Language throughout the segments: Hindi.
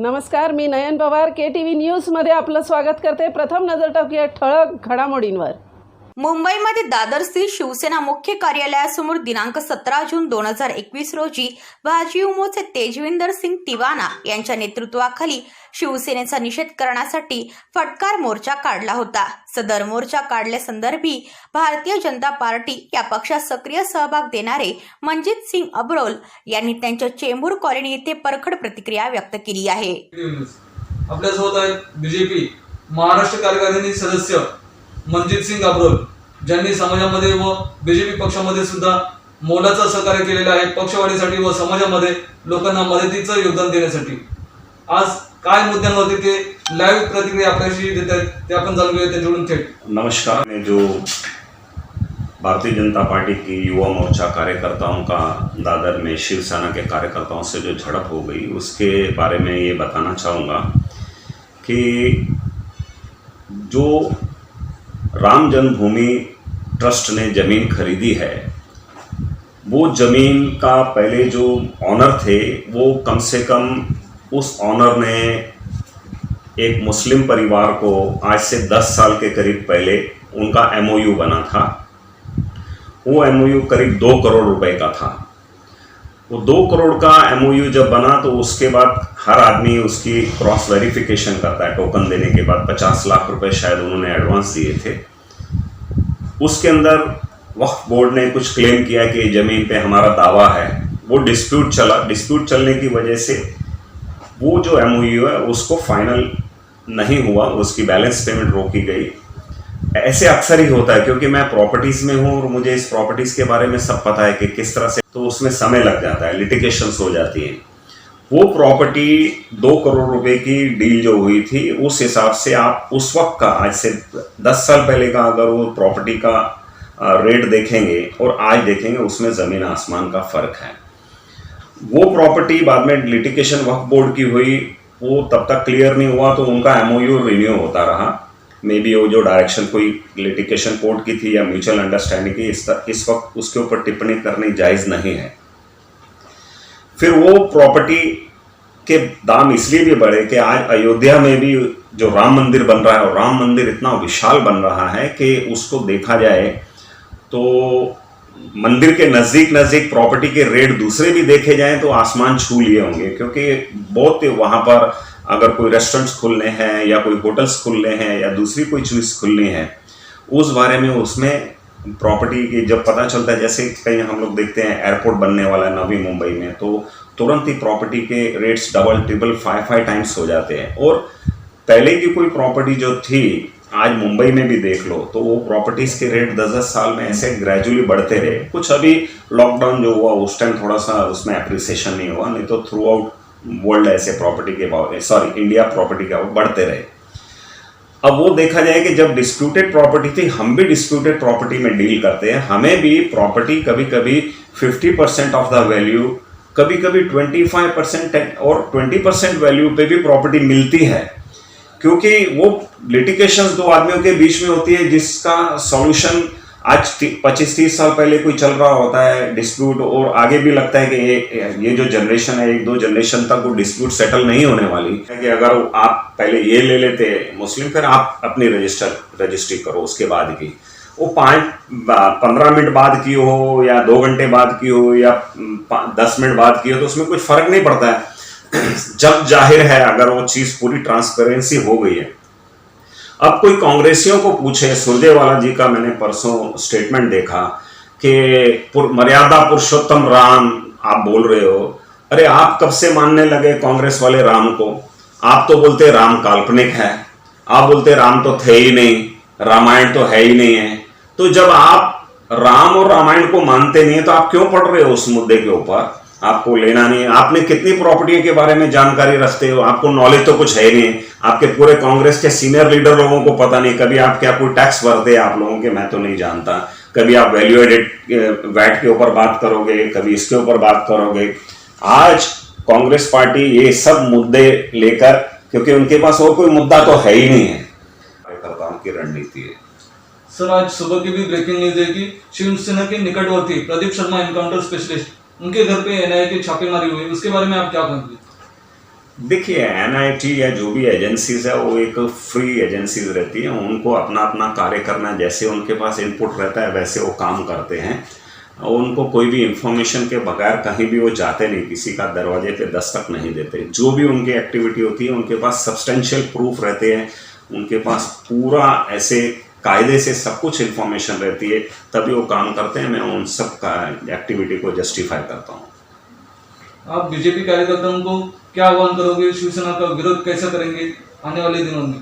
नमस्कार, मी नयन पवार KTV न्यूजमध्ये आपलं स्वागत करते। प्रथम नजर टाकूया ठळक घडामोडींवर। मुंबईमध्ये दादरस्थित शिवसेना मुख्य कार्यालयासमोर दिनांक 17 जून 2021 रोजी भाजयुमोचे तेजविंदर सिंग तिवाना यांच्या नेतृत्वाखाली शिवसेनेचा निषेध करण्यासाठी फटकार मोर्चा काढला होता। सदर मोर्चा काढल्यासंदर्भी भारतीय जनता पार्टी या पक्षात सक्रिय सहभाग देणारे मनजित सिंग अब्रोल यांनी त्यांच्या चेंबूर कॉलनी येथे परखड प्रतिक्रिया व्यक्त केली आहे। आपल्यासोबत आहेत बीजेपी महाराष्ट्र कार्यकारिणी सदस्य मनजित सिंग अब्रोल, ज्यांनी समाजामध्ये व बीजेपी पक्षामध्ये सुद्धा मोलाचं सहकार्य केलेलं आहे, पक्षवाढीसाठी व समाजामध्ये लोकांना मदतीचं योगदान देण्यासाठी। आज काय मुद्द्यांवरती ते लाईव्ह प्रतिक्रिया आपल्याशी देत आहेत ते आपण जाणून घेऊया त्यांच्याकडून थेट। नमस्कार। मैं जो भारतीय जनता पार्टी की युवा मोर्चा कार्यकर्ताओं का दादर में शिवसेना के कार्यकर्ताओं से जो झड़प हो गई उसके बारे में ये बताना चाहूँगा कि जो राम जन्मभूमि ट्रस्ट ने ज़मीन खरीदी है, वो ज़मीन का पहले जो ऑनर थे वो कम से कम उस ऑनर ने एक मुस्लिम परिवार को आज से 10 साल के करीब पहले उनका MOU बना था। वो MOU करीब 2 करोड़ रुपए का था। वो 2 करोड़ का MOU जब बना तो उसके बाद हर आदमी उसकी क्रॉस वेरिफिकेशन करता है। टोकन देने के बाद 50 लाख रुपए शायद उन्होंने एडवांस दिए थे। उसके अंदर वक्फ बोर्ड ने कुछ क्लेम किया कि ज़मीन पे हमारा दावा है, वो डिस्प्यूट चला। डिस्प्यूट चलने की वजह से वो जो MOU है उसको फाइनल नहीं हुआ, उसकी बैलेंस पेमेंट रोकी गई। ऐसे अक्सर ही होता है, क्योंकि मैं प्रॉपर्टीज़ में हूँ और मुझे इस प्रॉपर्टीज़ के बारे में सब पता है कि किस तरह से, तो उसमें समय लग जाता है, लिटिगेशंस हो जाती हैं। वो प्रॉपर्टी 2 करोड़ रुपए की डील जो हुई थी, उस हिसाब से आप उस वक्त का, आज से 10 साल पहले का अगर वो प्रॉपर्टी का रेट देखेंगे और आज देखेंगे, उसमें ज़मीन आसमान का फ़र्क है। वो प्रॉपर्टी बाद में लिटिगेशन वक्फ बोर्ड की हुई, वो तब तक क्लियर नहीं हुआ तो उनका MOU रिन्यू होता रहा। मे बी वो जो डायरेक्शन कोई लिटिगेशन कोर्ट की थी या म्यूचुअल अंडरस्टैंडिंग की, इस वक्त उसके ऊपर टिप्पणी करनी जायज़ नहीं है। फिर वो प्रॉपर्टी के दाम इसलिए भी बढ़े कि आज अयोध्या में भी जो राम मंदिर बन रहा है, और राम मंदिर इतना विशाल बन रहा है कि उसको देखा जाए तो मंदिर के नज़दीक प्रॉपर्टी के रेट दूसरे भी देखे जाएं तो आसमान छू लिए होंगे, क्योंकि बहुत वहाँ पर अगर कोई रेस्टोरेंट्स खुलने हैं या कोई होटल्स खुलने हैं या दूसरी कोई चीज़ खुलनी है, उस बारे में उसमें प्रॉपर्टी की जब पता चलता है, जैसे कहीं हम लोग देखते हैं एयरपोर्ट बनने वाला है नवी मुंबई में, तो तुरंत ही प्रॉपर्टी के रेट्स डबल ट्रिपल 5 टाइम्स हो जाते हैं। और पहले की कोई प्रॉपर्टी जो थी, आज मुंबई में भी देख लो, तो वो प्रॉपर्टीज़ के रेट 10-10 साल में ऐसे ग्रेजुअली बढ़ते रहे। कुछ अभी लॉकडाउन जो हुआ उस टाइम थोड़ा सा उसमें अप्रिसिएशन नहीं हुआ, नहीं तो थ्रू आउट वर्ल्ड ऐसे प्रॉपर्टी के भाव, इंडिया प्रॉपर्टी के भाव बढ़ते रहे। अब वो देखा जाए कि जब डिस्प्यूटेड प्रॉपर्टी थी, हम भी डिस्प्यूटेड प्रॉपर्टी में डील करते हैं, हमें भी प्रॉपर्टी कभी कभी 50% ऑफ द वैल्यू, कभी कभी 25% और 20% वैल्यू पे भी प्रॉपर्टी मिलती है, क्योंकि वो लिटिगेशंस दो आदमियों के बीच में होती है जिसका सॉल्यूशन आज 25-30 साल पहले कोई चल रहा होता है डिस्प्यूट, और आगे भी लगता है कि ये जो जनरेशन है 1-2 जनरेशन तक वो डिस्प्यूट सेटल नहीं होने वाली है। कि अगर आप पहले ये ले लेते मुस्लिम, फिर आप अपनी रजिस्ट्री करो, उसके बाद की वो 5-15 मिनट बाद की हो या 2 घंटे बाद की हो या 10 मिनट बाद की हो, तो उसमें कोई फर्क नहीं पड़ता है जब जाहिर है अगर वो चीज़ पूरी ट्रांसपेरेंसी हो गई है। अब कोई कांग्रेसियों को पूछे, सुरजेवाला जी का मैंने परसों स्टेटमेंट देखा कि मर्यादा पुरुषोत्तम राम आप बोल रहे हो। अरे आप कब से मानने लगे कांग्रेस वाले राम को? आप तो बोलते राम काल्पनिक है, आप बोलते राम तो थे ही नहीं, रामायण तो है ही नहीं है। तो जब आप राम और रामायण को मानते नहीं है तो आप क्यों पढ़ रहे हो उस मुद्दे के ऊपर? आपको लेना नहीं है। आपने कितनी प्रॉपर्टी के बारे में जानकारी रखते हो? आपको नॉलेज तो कुछ है ही नहीं। आपके पूरे कांग्रेस के सीनियर लीडर लोगों को पता नहीं, कभी आप क्या कोई टैक्स भरते हैं आप लोगों के, मैं तो नहीं जानता। कभी आप वैल्यू एडेड वैट के ऊपर बात करोगे, कभी इसके ऊपर बात करोगे। आज कांग्रेस पार्टी ये सब मुद्दे लेकर, क्योंकि उनके पास और कोई मुद्दा तो है ही नहीं है, कार्यकर्ताओं की रणनीति है। सर, आज सुबह की भी ब्रेकिंग न्यूज है कि शिवसेना के निकटवर्ती प्रदीप शर्मा एनकाउंटर स्पेशलिस्ट, उनके घर पे NIA की छापेमारी हुई, उसके बारे में आप क्या कहेंगे? देखिए एनआईटी या जो भी एजेंसीज है वो एक फ्री एजेंसीज रहती है, उनको अपना अपना कार्य करना, जैसे उनके पास इनपुट रहता है वैसे वो काम करते हैं। और उनको कोई भी इंफॉर्मेशन के बगैर कहीं भी वो जाते नहीं, किसी का दरवाजे पे दस्तक नहीं देते। जो भी उनकी एक्टिविटी होती है उनके पास सब्सटेंशियल प्रूफ रहते हैं, उनके पास पूरा ऐसे कायदे से सब कुछ इन्फॉर्मेशन रहती है, तभी वो काम करते हैं। मैं उन सब का एक्टिविटी को जस्टिफाई करता हूँ। आप बीजेपी कार्यकर्ताओं को क्या आह्वान करोगे, शिवसेना का विरोध कैसे करेंगे आने वाले दिनों में?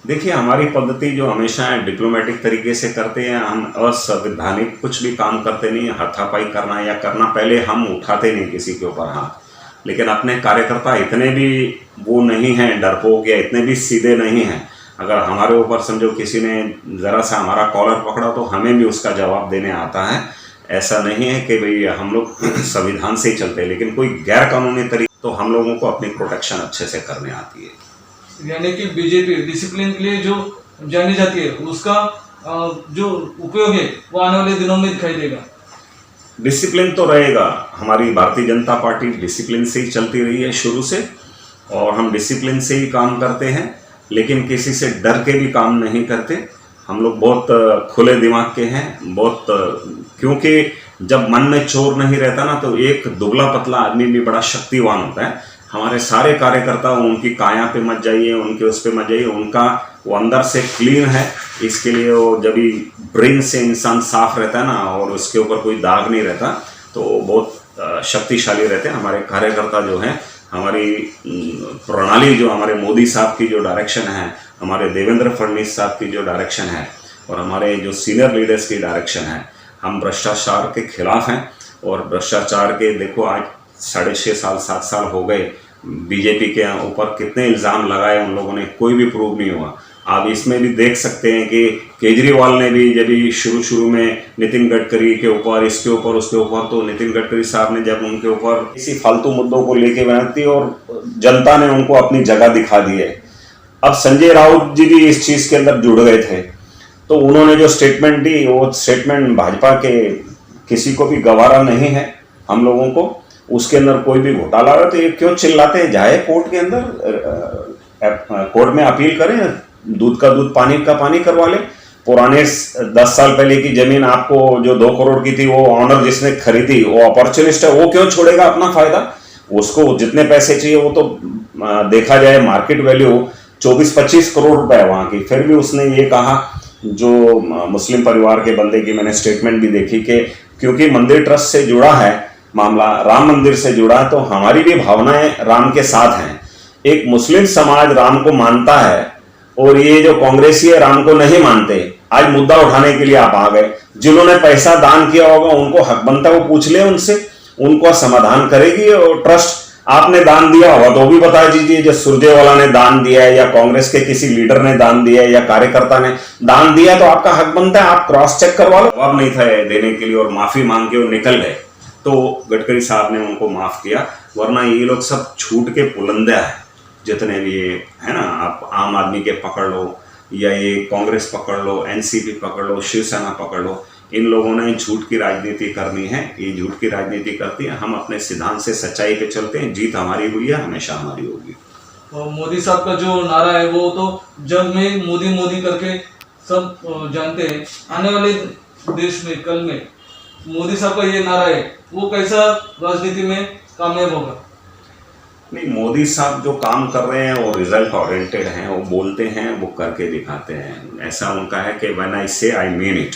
देखिए हमारी पद्धति जो हमेशा है डिप्लोमेटिक तरीके से करते हैं, हम असंवैधानिक कुछ भी काम करते नहीं। हाथापाई करना या करना पहले हम उठाते नहीं किसी के ऊपर हाथ, लेकिन अपने कार्यकर्ता इतने भी वो नहीं हैं डरपोक या इतने भी सीधे नहीं हैं। अगर हमारे ऊपर समझो किसी ने ज़रा सा हमारा कॉलर पकड़ा तो हमें भी उसका जवाब देने आता है। ऐसा नहीं है कि भाई हम लोग संविधान से ही चलते हैं, लेकिन कोई गैर कानूनी तरीके तो हम लोगों को अपनी प्रोटेक्शन अच्छे से करने आती है। यानी कि बीजेपी डिसिप्लिन के लिए जो जानी जाती है उसका जो उपयोग है वो आने वाले दिनों में दिखाई देगा। डिसिप्लिन तो रहेगा, हमारी भारतीय जनता पार्टी डिसिप्लिन से ही चलती रही है शुरू से, और हम डिसिप्लिन से ही काम करते हैं, लेकिन किसी से डर के भी काम नहीं करते। हम लोग बहुत खुले दिमाग के हैं, बहुत क्योंकि जब मन में चोर नहीं रहता ना तो एक दुबला पतला आदमी भी बड़ा शक्तिवान होता है। हमारे सारे कार्यकर्ता उनकी काया पे मत जाइए, उनके उस पे मत जाइए, उनका वो अंदर से क्लीन है। इसके लिए वो जब भी ब्रेन से इंसान साफ रहता है ना और उसके ऊपर कोई दाग नहीं रहता तो बहुत शक्तिशाली रहते हैं हमारे कार्यकर्ता जो हैं। हमारी प्रणाली जो हमारे मोदी साहब की जो डायरेक्शन है, हमारे देवेंद्र फडणवीस साहब की जो डायरेक्शन है और हमारे जो सीनियर लीडर्स की डायरेक्शन है, हम भ्रष्टाचार के खिलाफ हैं। और भ्रष्टाचार के देखो आज 6.5 साल 7 साल हो गए, बीजेपी के ऊपर कितने इल्ज़ाम लगाए उन लोगों ने, कोई भी प्रूव नहीं हुआ। आप इसमें भी देख सकते हैं कि केजरीवाल ने भी जब शुरू में नितिन गडकरी के ऊपर, इसके ऊपर, उसके ऊपर, तो नितिन गडकरी साहब ने जब उनके ऊपर इसी फालतू मुद्दों को लेके बनाती और जनता ने उनको अपनी जगह दिखा दी है। अब संजय राउत जी भी इस चीज़ के अंदर जुड़ गए थे, तो उन्होंने जो स्टेटमेंट दी वो स्टेटमेंट भाजपा के किसी को भी गवारा नहीं है। हम लोगों को उसके अंदर कोई भी घोटाला रहा तो ये क्यों चिल्लाते हैं? जाए कोर्ट के अंदर, कोर्ट में अपील करें, दूध का दूध पानी का पानी करवा ले। पुराने 10 साल पहले की जमीन आपको जो 2 करोड़ की थी वो ऑनर जिसने खरीदी वो अपॉर्चुनिस्ट है, वो क्यों छोड़ेगा अपना फायदा? उसको जितने पैसे चाहिए वो तो देखा जाए मार्केट वैल्यू 24-25 करोड़ रुपए है वहां की, फिर भी उसने ये कहा, जो मुस्लिम परिवार के बंदे की मैंने स्टेटमेंट भी देखी कि क्योंकि मंदिर ट्रस्ट से जुड़ा है मामला, राम मंदिर से जुड़ा है, तो हमारी भी भावनाएं राम के साथ हैं। एक मुस्लिम समाज राम को मानता है और ये जो कांग्रेसी है राम को नहीं मानते। आज मुद्दा उठाने के लिए आप आ गए। जिन्होंने पैसा दान किया होगा उनको हक बनता है, वो पूछ ले उनसे, उनको समाधान करेगी। और ट्रस्ट आपने दान दिया होगा तो भी बता दीजिए, जो सुरजेवाला ने दान दिया है या कांग्रेस के किसी लीडर ने दान दिया है या कार्यकर्ता ने दान दिया तो आपका हक बनता है, आप क्रॉस चेक करवा लो। जवाब नहीं था देने के लिए और माफी मांग के वो निकल गए, तो गडकरी साहब ने उनको माफ किया। वरना ये लोग सब छूट के पुलंदा है जितने भी ये है ना, आप आम आदमी के पकड़ लो या ये कांग्रेस पकड़ लो, एनसीपी पकड़ लो, शिवसेना पकड़ लो, इन लोगों ने झूठ की राजनीति करनी है। ये झूठ की राजनीति करती है, हम अपने सिद्धांत से सच्चाई पे चलते हैं। जीत हमारी हुई है, हमेशा हमारी होगी। और मोदी साहब का जो नारा है वो तो जग में मोदी मोदी करके सब जानते हैं। आने वाले देश में कल में मोदी साहब का ये नारा है वो कैसा राजनीति में कामयाब होगा? नहीं, मोदी साहब जो काम कर रहे हैं वो रिजल्ट ओरिएंटेड हैं, वो बोलते हैं वो करके दिखाते हैं। ऐसा उनका है कि व्हेन आई से आई मीन इट।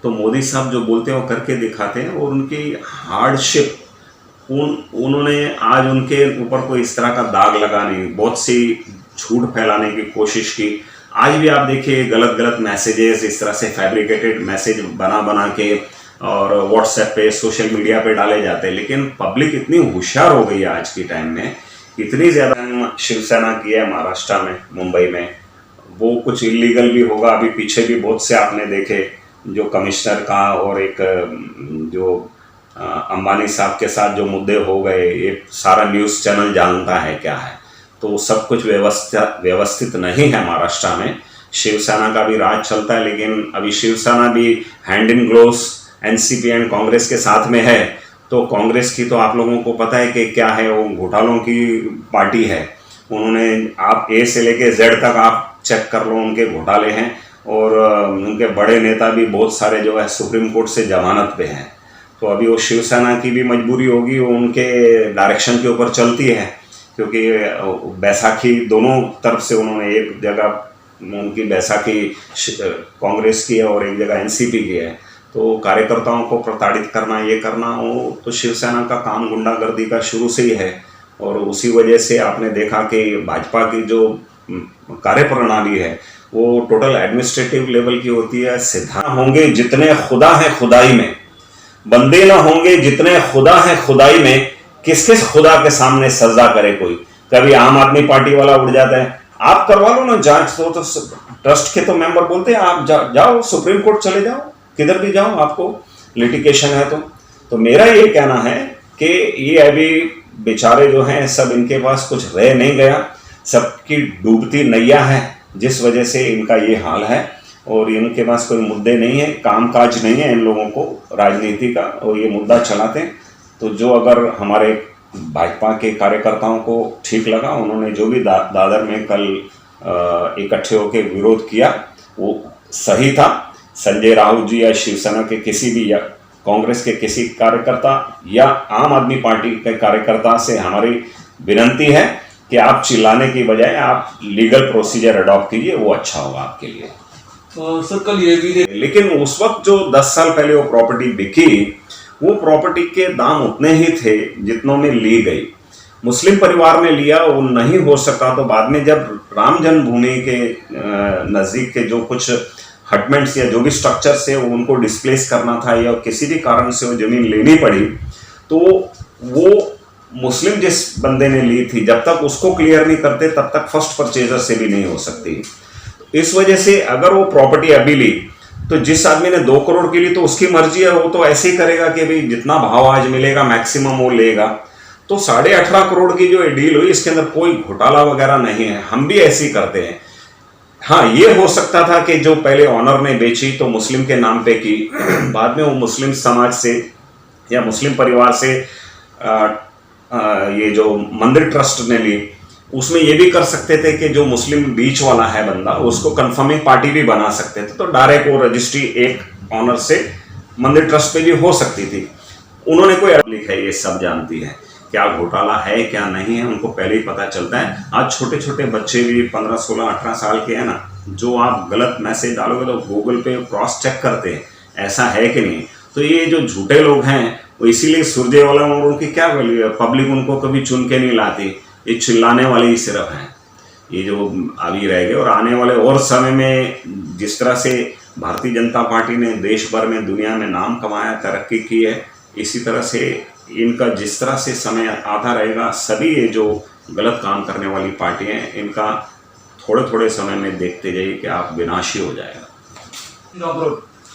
तो मोदी साहब जो बोलते हैं वो करके दिखाते हैं। और उनकी हार्डशिप उन्होंने आज उनके ऊपर कोई इस तरह का दाग लगा नहीं, बहुत सी झूठ फैलाने की कोशिश की। आज भी आप देखिए गलत मैसेजेस इस तरह से फैब्रिकेटेड मैसेज बना के और व्हाट्सएप पे, सोशल मीडिया पे डाले जाते हैं। लेकिन पब्लिक इतनी होशियार हो गई है आज के टाइम में, इतनी ज़्यादा शिवसेना की है महाराष्ट्र में, मुंबई में, वो कुछ इलीगल भी होगा। अभी पीछे भी बहुत से आपने देखे जो कमिश्नर का और एक जो अंबानी साहब के साथ जो मुद्दे हो गए, ये सारा न्यूज़ चैनल जानता है क्या है। तो सब कुछ व्यवस्थित नहीं है महाराष्ट्र में। शिवसेना का भी राज चलता है, लेकिन अभी शिवसेना भी hand in gloves NCP and Congress के साथ में है। तो कांग्रेस की तो आप लोगों को पता है कि क्या है, वो घोटालों की पार्टी है। उन्होंने आप ए से लेके जेड तक आप चेक कर लो, उनके घोटाले हैं। और उनके बड़े नेता भी बहुत सारे जो है सुप्रीम कोर्ट से जमानत पे हैं। तो अभी वो शिवसेना की भी मजबूरी होगी, वो उनके डायरेक्शन के ऊपर चलती है, क्योंकि बैसाखी दोनों तरफ से उन्होंने, एक जगह उनकी बैसाखी कांग्रेस की है और एक जगह एनसीपी की है। तो कार्यकर्ताओं को प्रताड़ित करना, ये करना, वो तो शिवसेना का काम गुंडागर्दी का शुरू से ही है। और उसी वजह से आपने देखा कि भाजपा की जो कार्यप्रणाली है वो टोटल एडमिनिस्ट्रेटिव लेवल की होती है। सिद्धांत होंगे जितने खुदा हैं खुदाई में, बंदे ना होंगे जितने खुदा हैं खुदाई में, किस किस खुदा के सामने सजदा करे कोई। कभी आम आदमी पार्टी वाला उड़ जाता है, आप करवा लो ना जांच, तो ट्रस्ट के तो मेंबर बोलते हैं आप जाओ सुप्रीम कोर्ट चले जाओ, किधर भी जाओ, आपको लिटिगेशन है। तो मेरा ये कहना है कि ये अभी बेचारे जो हैं सब, इनके पास कुछ रह नहीं गया, सबकी डूबती नैया है, जिस वजह से इनका ये हाल है। और इनके पास कोई मुद्दे नहीं है, कामकाज नहीं है इन लोगों को राजनीति का, और ये मुद्दा चलाते हैं। तो जो अगर हमारे भाजपा के कार्यकर्ताओं को ठीक लगा, उन्होंने जो भी दादर में कल इकट्ठे होकर विरोध किया वो सही था। संजय राहुल जी या शिवसेना के किसी भी, या कांग्रेस के किसी कार्यकर्ता या आम आदमी पार्टी के कार्यकर्ता से हमारी विनती है कि आप चिल्लाने की बजाय आप लीगल प्रोसीजर अडॉप्ट कीजिए, वो अच्छा होगा आपके लिए। सर कल ये भी लेकिन उस वक्त जो 10 साल पहले वो प्रॉपर्टी बिकी, वो प्रॉपर्टी के दाम उतने ही थे जितनों में ली गई। मुस्लिम परिवार ने लिया, वो नहीं हो सका, तो बाद में जब राम जन्मभूमि के नज़दीक के जो कुछ हटमेंट्स या जो भी स्ट्रक्चर्स है उनको डिस्प्लेस करना था, या किसी भी कारण से वो ज़मीन लेनी पड़ी, तो वो मुस्लिम जिस बंदे ने ली थी, जब तक उसको क्लियर नहीं करते तब तक फर्स्ट परचेजर से भी नहीं हो सकती। इस वजह से अगर वो प्रॉपर्टी अभी ली, तो जिस आदमी ने 2 करोड़ की ली तो उसकी मर्जी है, वो तो ऐसे ही करेगा कि भाई जितना भाव आज मिलेगा मैक्सिमम वो लेगा। तो 18.5 करोड़ की जो डील हुई, इसके अंदर कोई घोटाला वगैरह नहीं है, हम भी ऐसे ही करते हैं। हाँ, ये हो सकता था कि जो पहले ऑनर ने बेची तो मुस्लिम के नाम पे की, बाद में वो मुस्लिम समाज से या मुस्लिम परिवार से ये जो मंदिर ट्रस्ट ने ली, उसमें ये भी कर सकते थे कि जो मुस्लिम बीच वाला है बंदा, उसको कंफर्मिंग पार्टी भी बना सकते थे, तो डायरेक्ट वो रजिस्ट्री एक ऑनर से मंदिर ट्रस्ट पे भी हो सकती थी। उन्होंने कोई लिखा है, ये सब जानती है क्या घोटाला है क्या नहीं है, उनको पहले ही पता चलता है। आज छोटे छोटे बच्चे भी 15, 16, 18 साल के हैं ना, जो आप गलत मैसेज डालोगे तो गूगल पे क्रॉस चेक करते हैं ऐसा है कि नहीं। तो ये जो झूठे लोग हैं वो इसीलिए सुरजेवाला और उनकी क्या वैल्यू है, पब्लिक उनको कभी चुन के नहीं लाती, ये चिल्लाने वाले ही सिर्फ हैं, ये जो अभी रह गए। और आने वाले और समय में जिस तरह से भारतीय जनता पार्टी ने देश भर में दुनिया में नाम कमाया, तरक्की की है, इसी तरह से इनका जिस तरह से समय आता रहेगा, सभी ये जो गलत काम करने वाली पार्टियां हैं, इनका थोड़े थोड़े समय में देखते जाइए कि आप विनाशी हो जाएगा।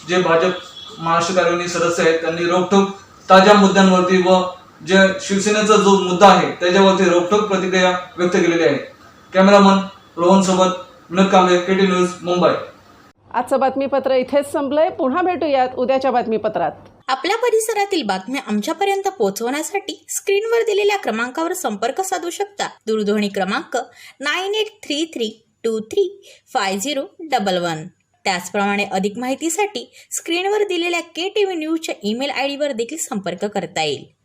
जे भाजप महाराष्ट्र कार्यकारिणी सदस्य आहेत त्यांनी रोखठोक ताज्या मुद्द्यांवरती व जे शिवसेनेचा जो मुद्दा आहे त्याच्यावरती रोखठोक प्रतिक्रिया व्यक्त केलेली आहे। कॅमेरामन रोहन सोबत विनोद कांबळे, केटी न्यूज, मुंबई। आजचं बातमीपत्र इथेच संपलंय. पुन्हा भेटूयात उद्याच्या बातमीपत्रात. आपल्या परिसरातील बातम्या आमच्यापर्यंत पोहोचवण्यासाठी स्क्रीनवर दिलेल्या क्रमांकावर संपर्क साधू शकता. दूरध्वनी क्रमांक 9833235011. त्याचप्रमाणे अधिक माहितीसाठी स्क्रीनवर दिलेल्या KTV न्यूजच्या ईमेल आयडीवर देखील संपर्क करता येईल.